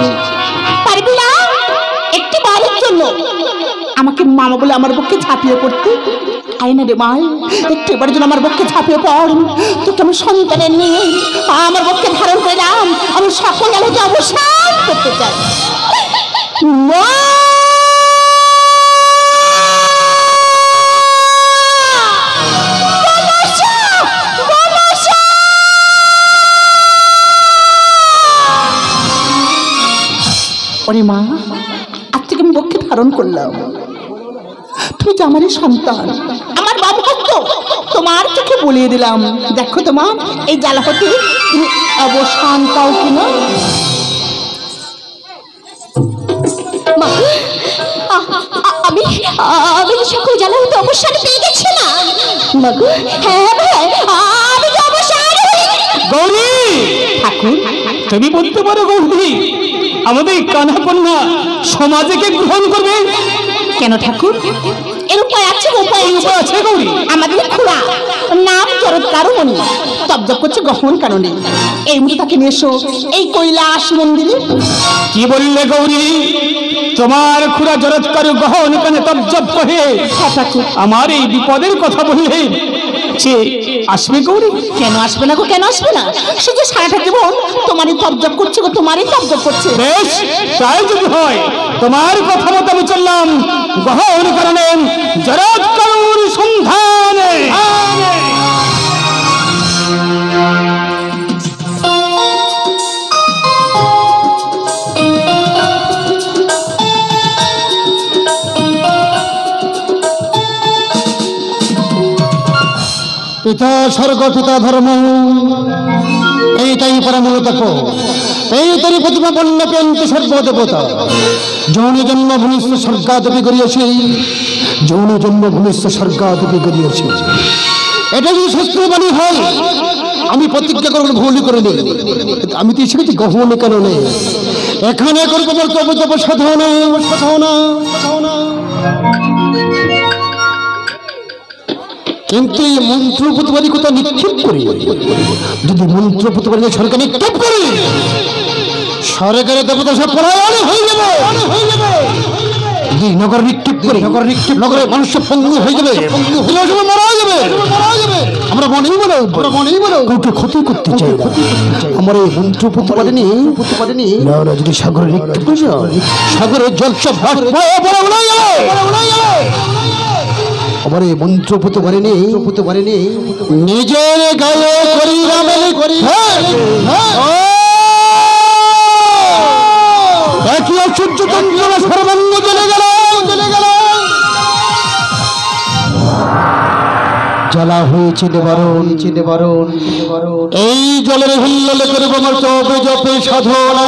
পারবি না একটি বারের জন্য আমাকে মামা বলে আমার বুকে ঝাঁপিয়ে পড়তে। আয়না রে মাই, একটু এবার যেন আমার বুকে ঝাঁপিয়ে পড়। তোকে আমি সন্তানের নিয়ে আমার বুকে ধারণ করলাম, আমি সকল আলোকে অবসান করতে চাই। মা! ওরে মা, আজ থেকে আমি বুকে ধারণ করলাম, তুমি যে আমারই সন্তান, আমার বাবু ভক্ত, তোমার চোখে বলিয়ে দিলাম। দেখো তোমার এই জ্বালা হতে তুমি অবসান পাও কিনা। মা, আমি আমি তো সকল জ্বালা হতে অবসান পেয়ে গেছি না। মাগো, হ্যাঁ ভাই, আমি তো অবসান গৌরী, ঠাকুর তুমি বলতে পারো গৌরী, আমাদের কানা কন্যা সমাজে কে গ্রহণ করবে? কেন ঠাকুর? এর উপায় আছে, উপায় উপায় আছে গৌরী। আমাদের খুড়া নাম চরৎকার মনি তবজব করছে গহন কারণে। এই মুহূর্তে তাকে নিয়ে এসো এই কৈলাস মন্দিরে। কি বললে গৌরী? তোমার খুড়া জরৎকার গহন কানে তবজব করে আমার এই বিপদের কথা বললে সে আসবে গৌরী? কেন আসবে না গো, কেন আসবে না? সে যে সারাটা জীবন তোমারই তবজব করছে গো, তোমারই তবজব করছে। বেশ, তাই যদি হয় তোমার কথা মতো আমি চললাম গহন কারণে জরৎকারুর সন্ধানে। পিতা স্বর্গ পিতা ধর্ম, এইটাই পরমূল তপ, এইটারই প্রতিমা বন্যপ্রান্ত সর্বদেবতা। যৌন জন্মভূমিস্থ স্বর্গাদপি করিয়াছি, যৌন জন্মভূমিস্থ স্বর্গাদপি করিয়াছি। এটা যদি শাস্ত্রবাণী হয়, আমি প্রতিজ্ঞা করব ভুলই করে নেই। আমি তো শিখেছি গহন কারণে এখানে করবো বলতে তপ সাধনা সাধনা সাধনা। কিন্তু এই মন্ত্র প্রতিবাদী কথা নিক্ষেপ করি, যদি মন্ত্র প্রতিবাদী সরকার নিক্ষেপ করি, সরকারের দেবতা সব পলায়ন হয়ে যাবে। যদি নগর নিক্ষেপ করি, নগরে মানুষ পঙ্গু হয়ে যাবে, মারা যাবে। আমরা মনেই বলো কাউকে ক্ষতি করতে চাই না। আমার এই মন্ত্র প্রতিবাদী নিয়ে যদি সাগরে নিক্ষেপ করি, সাগরের জল সব আমার এই মন্ত্র পুতে পারেনি নিজের গায়ে করি একই অসহ্য যন্ত্রণা সর্বাঙ্গ চলে গেল। জ্বালা হয়েছে নিবারণ, এই জলের হিল্লোলে করবো আমার জপে জপে সাধনা।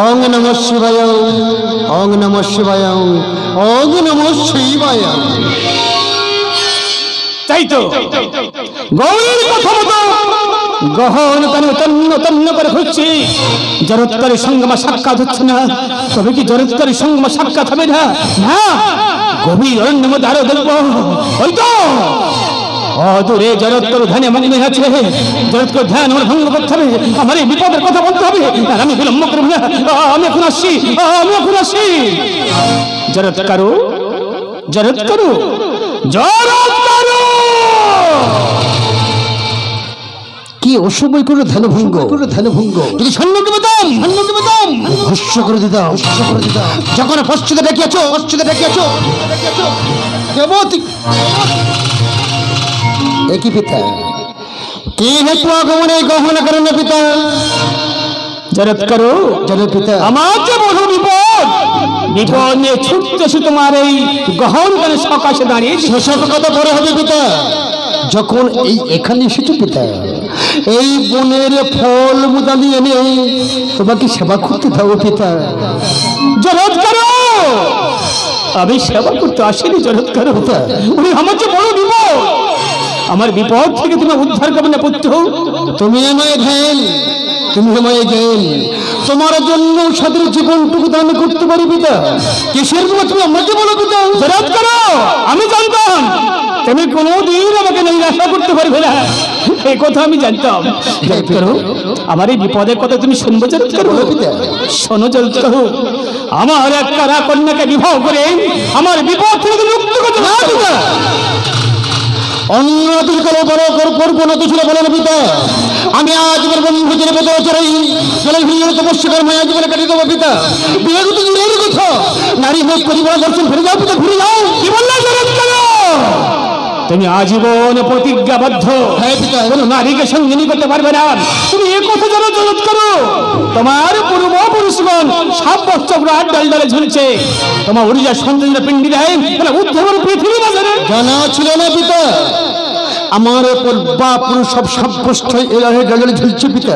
ওং নমঃ শিবায়, ওং নমঃ শিবায়, ওং নমঃ শিবায়। তাই তো গৌরীর কথা মতো গহন কানে তন্ন করে ঘুরছি, জরৎকারের সঙ্গে আমার সাক্ষাৎ হচ্ছে না। তবে কি জরৎকারের সঙ্গে আমার সাক্ষাৎ হবে না? না, গভীর অরণ্যের মধ্যে আরো দেখবো। ওই তো অদূরে জরৎকার ধ্যানে মগ্ন আছে। জরৎকার ধ্যান আমার ভঙ্গ করতে হবে, আমার এই বিপদের কথা বলতে হবে। আর আমি বিলম্ব করবো না, আমি এখন আসছি। জরৎকারু কি অসময় করে ধ্যান ভঙ্গ যদি সৈন্যকে পেতাম ভস্য করে দিতাম। যখন পশ্চিদে ডেকেছ একই পিতা কি হেতু আগমনে গহন করেন পিতা? জরৎকারু পিতা আমার যে বড় বিপদ নিয়ে ছুটতেছে তোমার এই গহন কানে সকাশে দাঁড়িয়ে। সেসব কথা পরে হবে পিতা, যখন এই এখানে এসেছো পিতা, এই বনের ফল মুদালি এনে তোমাকে সেবা করতে দাও পিতা। জরৎকারু, আমি সেবা করতে আসিনি জরৎকারু। উনি আমার যে বড় বিপদ, আমার বিপদ থেকে তুমি উদ্ধার করবে না পুত্র। তুমি আমায় ধ্যান তুমি আমায় জ্ঞান, তোমার জন্য সাদের জীবনটুকু দান করতে পারি পিতা। কিসের জন্য তুমি আমাকে বলো পিতা? জরাত করো, আমি জানতাম তুমি কোনোদিন আমাকে নিরাশা করতে পারবে না, এই কথা আমি জানতাম। জরাত করো, আমার এই বিপদের কথা তুমি শুনবো জরাত করো? শোনো জরাত করো, আমার এক কারা কন্যাকে বিবাহ করে আমার বিপদ থেকে তুমি মুক্ত করতে পারবে না। অন্য তুমি কালো বড় করবো না তো ছিল বলেন পিতা। আমি আজ আমার বন্ধুদের পেতে চড়াই জলের ভিড় তপস্যার মায়া জীবনে কাটিয়ে দেবো পিতা। বিয়ে তো দূরের কথা, নারী হোক পরিবার দর্শন ঘুরে যাও পিতা, ঘুরে যাও। কি বললে জরাত করো? তুমি আজীবন প্রতিজ্ঞাবদ্ধ, হ্যাঁ পিতা। কোনো নারীকে সঙ্গিনী করতে পারবে না। তুমি এ কথা জানো জরাত করো? তোমার পূর্বপুরুষগণ 7 বছর রাত ডাল ডালে ঝুলছে, তোমার ঊর্জা সঞ্জনা পিণ্ডি দেয় উদ্ধবন পৃথিবী বাজারে। জানা ছিল না পিতা, আমার পূর্বাপুরুষ সব সাব্যস্ত এলাহে ডালে ঝুলছে পিতা।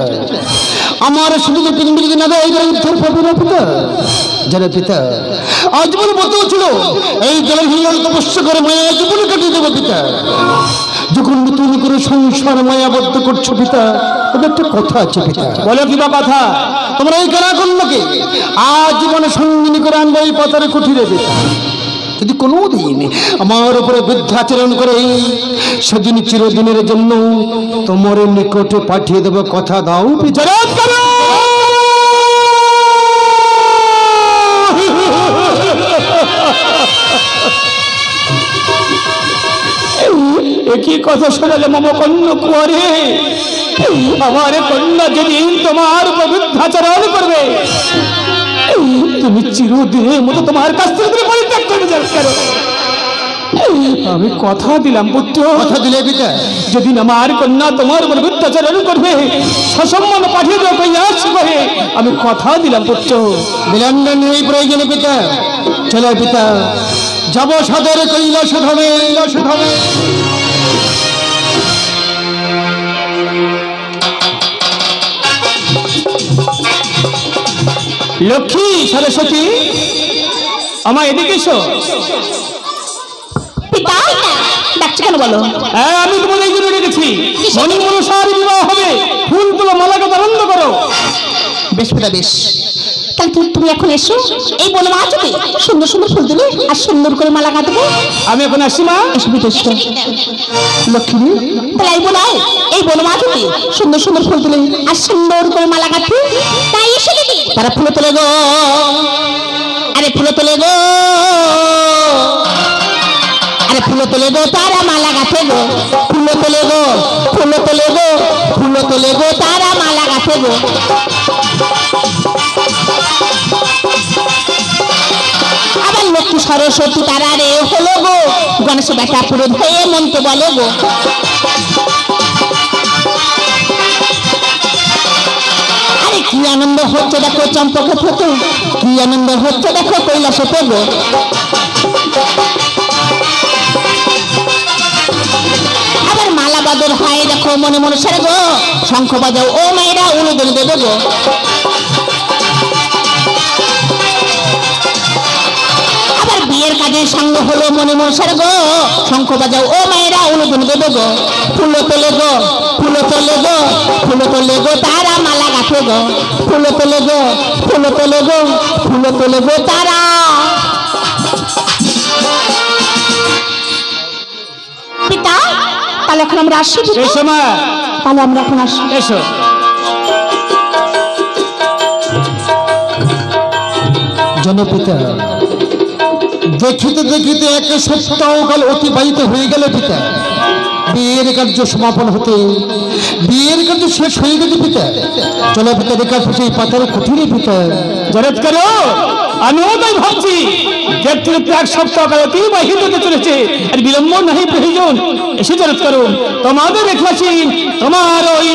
আমার শুধু পিণ্ডি না দেয় এই উদ্ধার পাবে না পিতা। জানে পিতা, আজ বলে মতো ছিল এই জলের হিলাল তপস্যা করে মায়া জীবনে কাটিয়ে দেবো পিতা। যখন নতুন করে সংসার মায়াবদ্ধ করছো পিতা, তবে একটা কথা আছে পিতা। বলো কিবা কথা? তোমরা এই কারা কন্যাকে আজ জীবনে সঙ্গিনী করে আনবো এই পাতারে কুঠিরে পিতা। যদি কোনোদিন আমার উপরে বৃদ্ধাচরণ করে সেদিন চিরদিনের জন্য তোমার নিকটে পাঠিয়ে দেবো, কথা দাও পিতা। জরাত করো, একই কথা শোনালে মম কন্যা কুয়ারে। আমার কন্যা যেদিন তোমার বৃদ্ধাচরণ করবে, তুমি চিরদিনের মতো তোমার কাছ থেকে তুমি পরিত্যাগ করবে। জরাত করো, আমি কথা দিলাম পুত্র, কথা দিলে পিতা। যেদিন আমার কন্যা তোমার উপর বৃদ্ধাচরণ করবে সসম্মান পাঠিয়ে দেবো কৈলাস করে, আমি কথা দিলাম পুত্র। বিলম্ব নেই প্রয়োজনে পিতা। চলো পিতা, যাবো সাদরে কৈলাস ধামে। লক্ষ্মী সরস্বতী, আমার এদিকে এসো। পিতা ডাকছে কেন বলো? হ্যাঁ, আমি তোমাদের এই জন্য রেখেছি, মনি মনসার বিবাহ হবে, ফুল তুলো মালাকে আনন্দ করো। বেশ পিতা বেশ, তাহলে তুমি এখন এসো, এই বলো মা যদি সুন্দর সুন্দর ফুল দিলে আর সুন্দর করে মালা গাঁথবো। আমি এখন আসছি মা। এসো পিতা এসো। লক্ষ্মী, তাহলে এই বলো মা যদি সুন্দর সুন্দর ফুল দিলে আর সুন্দর করে মালা গাঁথবো। তাই এসো দিদি। তারা ফুলে তোলে গো, আরে ফুলে তোলে গো, আরে ফুলে তোলে গো, তারা মালা গাঁথে গো। ফুলে তোলে গো, ফুলে তোলে গো, ফুলে তোলে গো, তারা মালা গাঁথে গো। আবার লক্ষ্মী সরস্বতী তারা রে হলো গো, গণেশ বেটা পুরো ধয়ে মন্ত্র বলো গো। আরে কি আনন্দ হচ্ছে দেখো চম্পকে ফটো, কি আনন্দ হচ্ছে দেখো কৈলাসে গো। আবার মালা বাদর হয় দেখো মনে মনে সেরে গো, শঙ্খ বাজাও ও মায়েরা উলুদুল দেবে গো। আবার বিয়ের কাজের সঙ্গে হলো মনে মনে সেরে গো, শঙ্খ বাজাও ও মায়েরা উলুদুল দেবে গো। ফুলো তোলে গো, ফুলো তোলে গো, ফুলো তোলে গো, তারা মালা গাঁথে গো। ফুলো তোলে গো, ফুলো তোলে গো, ফুলো তোলে গো, তারা। পিতা, তাহলে এখন আমরা আসি। এসো মা, তাহলে আমরা এখন আসি। এসো। জনপিতা, দেখিতে দেখিতে 1 সপ্তাহ কাল অতিবাহিত হয়ে গেল পিতা। বিয়ের কার্য সমাপন হতে বিয়ের কার্য শেষ হয়ে গেছে পিতা। চলো পিতা, দেখা সেই পাতার কুঠিরে পিতা। জরাত করো, আমিও তাই ভাবছি, দেখতে দেখতে 1 সপ্তাহ কাল অতিবাহিত হতে চলেছে, আর বিলম্ব নাহি প্রয়োজন। এসে জরাত করো, তোমাদের রেখেছি তোমার ওই